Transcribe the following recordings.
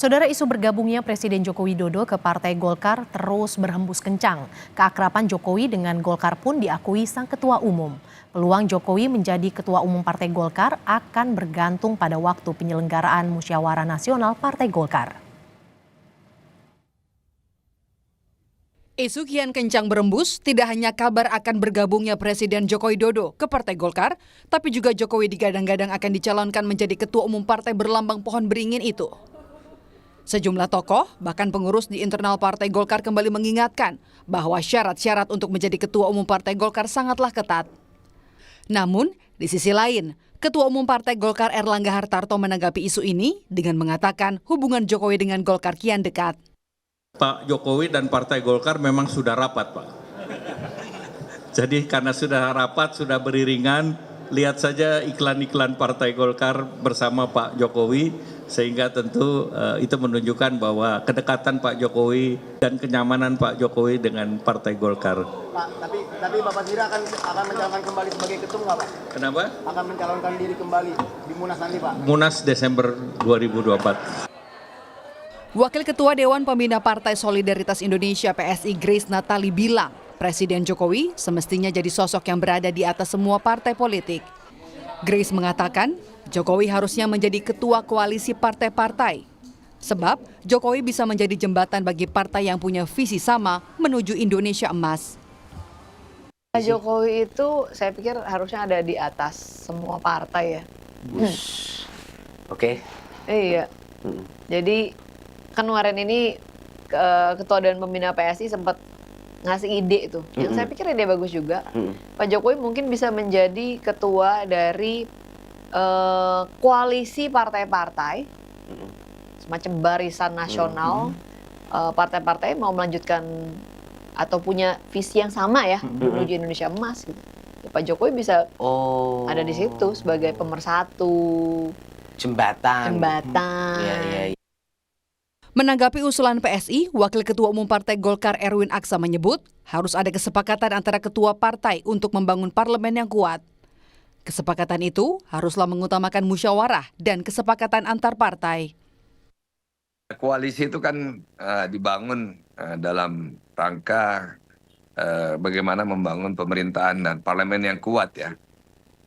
Saudara, isu bergabungnya Presiden Joko Widodo ke Partai Golkar terus berhembus kencang. Keakraban Jokowi dengan Golkar pun diakui sang ketua umum. Peluang Jokowi menjadi ketua umum Partai Golkar akan bergantung pada waktu penyelenggaraan Musyawarah Nasional Partai Golkar. Isu kian kencang berembus, tidak hanya kabar akan bergabungnya Presiden Joko Widodo ke Partai Golkar, tapi juga Jokowi digadang-gadang akan dicalonkan menjadi ketua umum partai berlambang pohon beringin itu. Sejumlah tokoh, bahkan pengurus di internal Partai Golkar kembali mengingatkan bahwa syarat-syarat untuk menjadi ketua umum Partai Golkar sangatlah ketat. Namun, di sisi lain, Ketua Umum Partai Golkar Erlangga Hartarto menanggapi isu ini dengan mengatakan hubungan Jokowi dengan Golkar kian dekat. Pak Jokowi dan Partai Golkar memang sudah rapat, Pak. Jadi karena sudah rapat, sudah beriringan, lihat saja iklan-iklan Partai Golkar bersama Pak Jokowi, sehingga tentu itu menunjukkan bahwa kedekatan Pak Jokowi dan kenyamanan Pak Jokowi dengan Partai Golkar. Pak, tapi Bapak Zira akan mencalonkan kembali sebagai ketum nggak, Pak? Kenapa? Akan mencalonkan diri kembali di Munas nanti, Pak? Munas Desember 2024. Wakil Ketua Dewan Pembina Partai Solidaritas Indonesia PSI Grace Natali bilang, Presiden Jokowi semestinya jadi sosok yang berada di atas semua partai politik. Grace mengatakan, Jokowi harusnya menjadi ketua koalisi partai-partai. Sebab Jokowi bisa menjadi jembatan bagi partai yang punya visi sama menuju Indonesia emas. Pak Jokowi itu saya pikir harusnya ada di atas semua partai ya. Oke. Iya. Jadi kan kemarin ini Ketua Dewan Pembina PSI sempat ngasih ide itu. Yang saya pikir ide bagus juga. Pak Jokowi mungkin bisa menjadi ketua dari koalisi partai-partai, semacam barisan nasional, partai-partai mau melanjutkan atau punya visi yang sama ya menuju Indonesia emas gitu. Ya, Pak Jokowi bisa ada di situ sebagai pemersatu, Jembatan. Iya. Menanggapi usulan PSI, Wakil Ketua Umum Partai Golkar Erwin Aksa menyebut harus ada kesepakatan antara ketua partai untuk membangun parlemen yang kuat. Kesepakatan itu haruslah mengutamakan musyawarah dan kesepakatan antar partai. Koalisi itu kan dibangun dalam rangka bagaimana membangun pemerintahan dan parlemen yang kuat ya.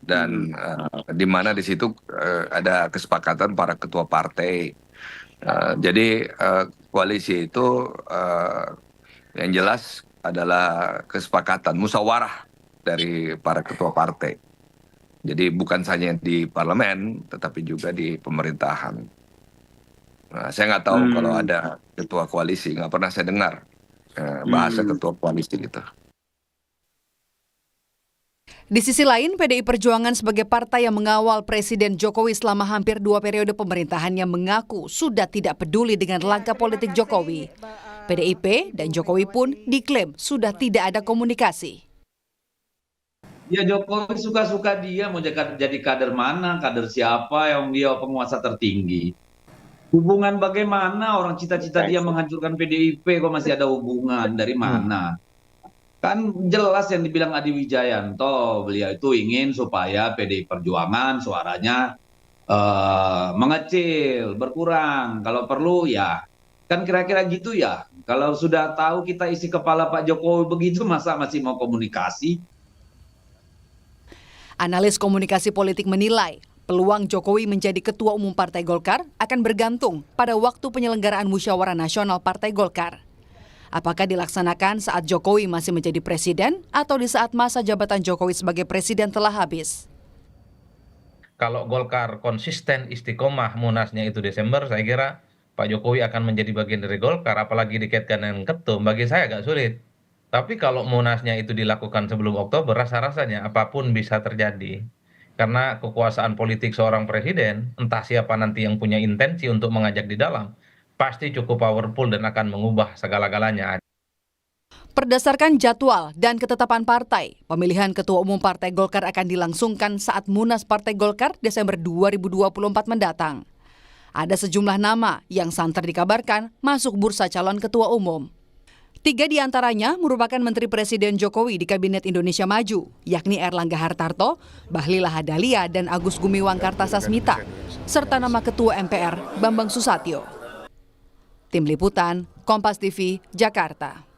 Dan di mana di situ ada kesepakatan para ketua partai. Jadi koalisi itu yang jelas adalah kesepakatan musyawarah dari para ketua partai. Jadi bukan saja di parlemen, tetapi juga di pemerintahan. Nah, saya nggak tahu kalau ada ketua koalisi, nggak pernah saya dengar bahasa ketua koalisi gitu. Di sisi lain, PDI Perjuangan sebagai partai yang mengawal Presiden Jokowi selama hampir 2 periode pemerintahannya mengaku sudah tidak peduli dengan langkah politik Jokowi. PDIP dan Jokowi pun diklaim sudah tidak ada komunikasi. Ya Jokowi suka-suka dia mau jadi kader mana, kader siapa yang dia penguasa tertinggi. Hubungan bagaimana orang cita-cita dia menghancurkan PDIP kok masih ada hubungan, dari mana? Kan jelas yang dibilang Adi Wijayanto, beliau itu ingin supaya PDI Perjuangan suaranya mengecil, berkurang. Kalau perlu ya, kan kira-kira gitu ya. Kalau sudah tahu kita isi kepala Pak Jokowi begitu, masa masih mau komunikasi? Analis komunikasi politik menilai, peluang Jokowi menjadi Ketua Umum Partai Golkar akan bergantung pada waktu penyelenggaraan Musyawarah Nasional Partai Golkar. Apakah dilaksanakan saat Jokowi masih menjadi presiden atau di saat masa jabatan Jokowi sebagai presiden telah habis? Kalau Golkar konsisten istiqomah munasnya itu Desember, saya kira Pak Jokowi akan menjadi bagian dari Golkar, apalagi dikaitkan dengan ketum. Bagi saya agak sulit. Tapi kalau munasnya itu dilakukan sebelum Oktober, rasa-rasanya apapun bisa terjadi. Karena kekuasaan politik seorang presiden, entah siapa nanti yang punya intensi untuk mengajak di dalam, pasti cukup powerful dan akan mengubah segala-galanya. Berdasarkan jadwal dan ketetapan partai, pemilihan Ketua Umum Partai Golkar akan dilangsungkan saat Munas Partai Golkar Desember 2024 mendatang. Ada sejumlah nama yang santer dikabarkan masuk bursa calon Ketua Umum. 3 di antaranya merupakan Menteri Presiden Jokowi di Kabinet Indonesia Maju, yakni Erlangga Hartarto, Bahlil Lahadalia, dan Agus Gumiwang Kartasasmita, serta nama Ketua MPR Bambang Susatyo. Tim Liputan, Kompas TV, Jakarta.